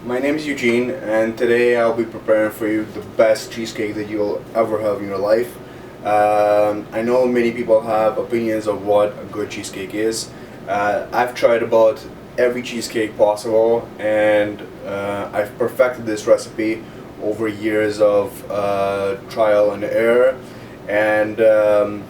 My name is Eugene, and today I'll be preparing for you the best cheesecake that you'll ever have in your life. I know many people have opinions of what a good cheesecake is. I've tried about every cheesecake possible, and I've perfected this recipe over years of trial and error. And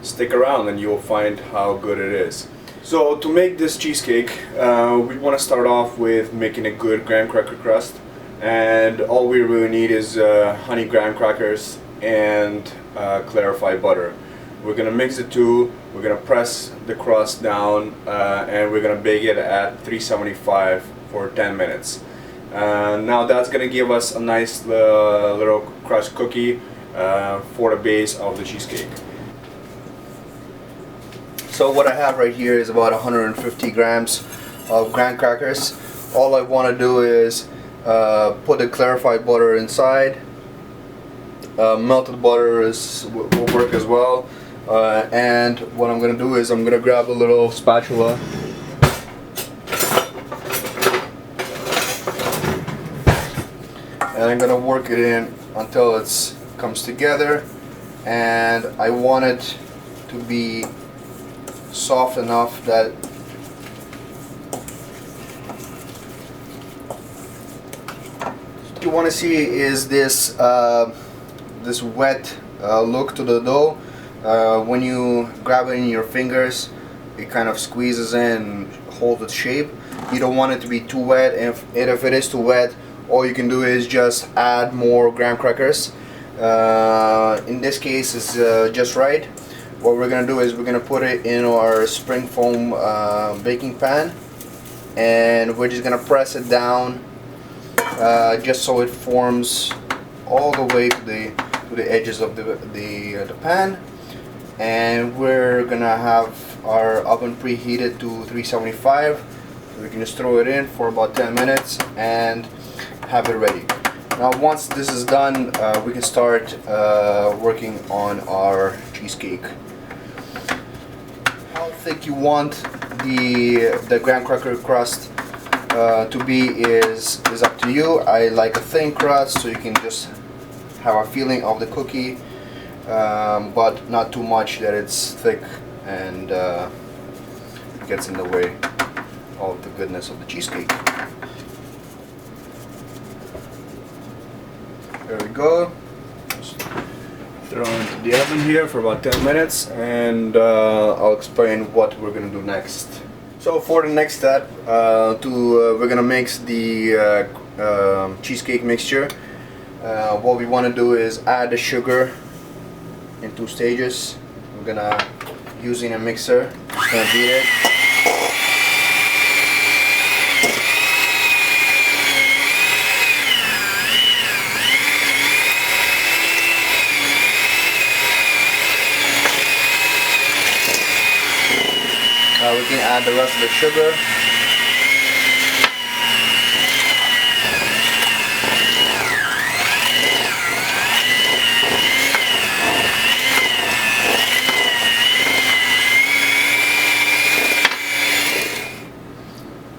stick around and you'll find how good it is. So to make this cheesecake, we want to start off with making a good graham cracker crust, and all we really need is honey graham crackers and clarified butter. We're gonna mix the two. We're gonna press the crust down, and we're gonna bake it at 375 for 10 minutes. Now that's gonna give us a nice little crust cookie for the base of the cheesecake. So what I have right here is about 150 grams of graham crackers. All I want to do is put the clarified butter inside. Melted butter will work as well. And what I'm going to do is I'm going to grab a little spatula and I'm going to work it in until it comes together, and I want it to be soft enough that what you want to see is this this wet look to the dough. When you grab it in your fingers, it kind of squeezes in and holds its shape. You don't want it to be too wet, and if it is too wet, all you can do is just add more graham crackers. In this case, it's just right. What we're going to do is we're going to put it in our spring foam baking pan, and we're just going to press it down just so it forms all the way to the edges of the pan. And we're going to have our oven preheated to 375. So we can just throw it in for about 10 minutes and have it ready. Now once this is done, we can start working on our cheesecake. How thick you want the graham cracker crust to be is up to you. I like a thin crust so you can just have a feeling of the cookie, but not too much that it's thick and gets in the way of the goodness of the cheesecake. There we go. Just throw it into the oven here for about 10 minutes, and I'll explain what we're gonna do next. So for the next step, we're gonna mix the cheesecake mixture. What we want to do is add the sugar in 2 stages. We're gonna using a mixer, just gonna beat it. We can add the rest of the sugar.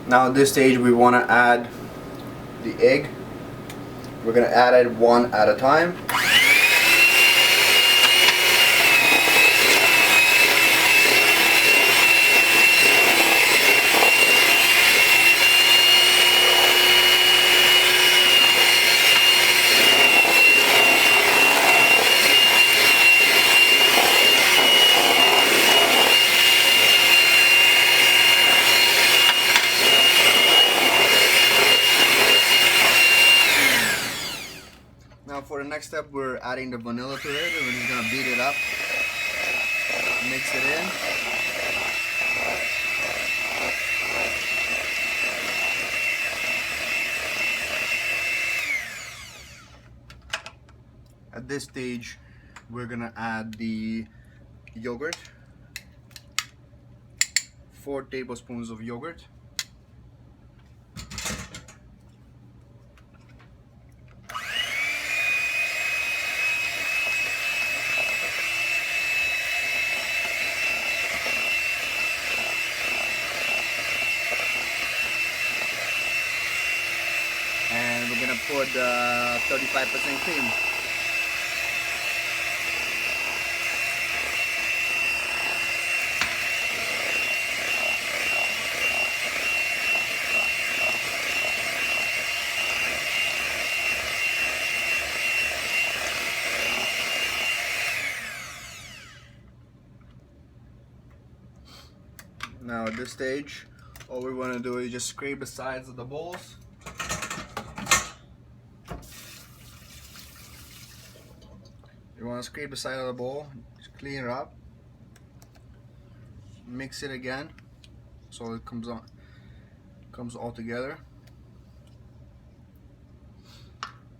Now at this stage we want to add the egg. We're going to add it one at a time. Now for the next step, we're adding the vanilla to it, and we're just gonna beat it up, mix it in. At this stage, we're gonna add the yogurt, 4 tablespoons of yogurt. gonna put 35% cream. Now at this stage, all we want to do is just scrape the sides of the bowls. You want to scrape the side of the bowl, just clean it up, mix it again so it comes all together.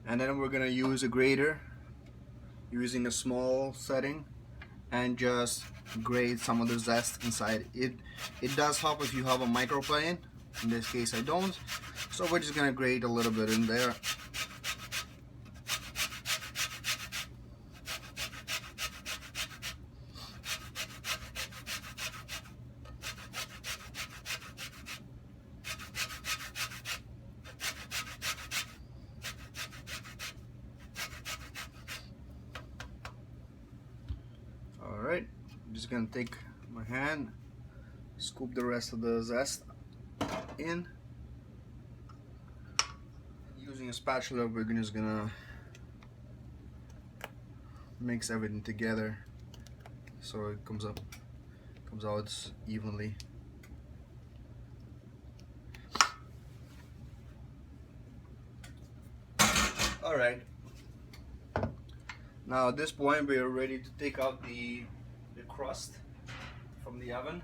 And then we're gonna use a grater using a small setting and just grate some of the zest inside. It does help if you have a microplane. In this case I don't, so we're just gonna grate a little bit in there. Alright, I'm just gonna take my hand, scoop the rest of the zest in. Using a spatula, we're just gonna mix everything together so it comes out evenly. Alright. Now at this point we are ready to take out the crust from the oven.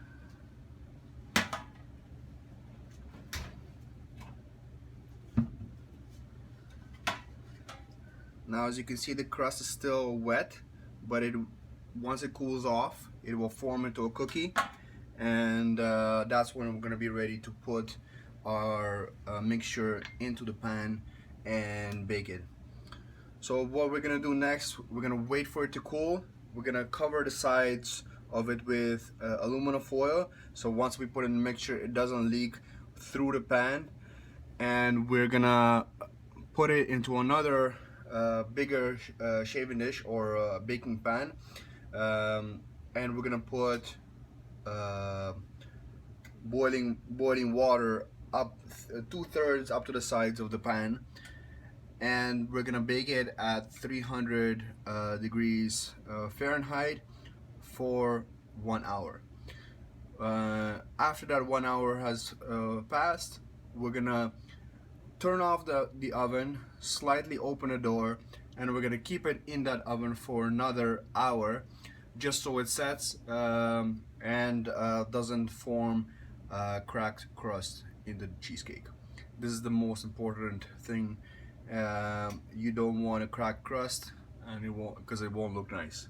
Now as you can see, the crust is still wet, but once it cools off it will form into a cookie, and that's when we're going to be ready to put our mixture into the pan and bake it. So what we're gonna do next, we're gonna wait for it to cool. We're gonna cover the sides of it with aluminum foil, so once we put in the mixture it doesn't leak through the pan. And we're gonna put it into another bigger shaving dish or baking pan, and we're gonna put boiling water up 2/3 up to the sides of the pan, and we're gonna bake it at 300 degrees Fahrenheit for 1 hour. After that 1 hour has passed, we're gonna turn off the oven, slightly open the door, and we're gonna keep it in that oven for another hour, just so it sets and doesn't form cracked crust in the cheesecake. This is the most important thing. You don't want a cracked crust, and because it won't look nice.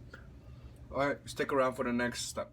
Alright, stick around for the next step.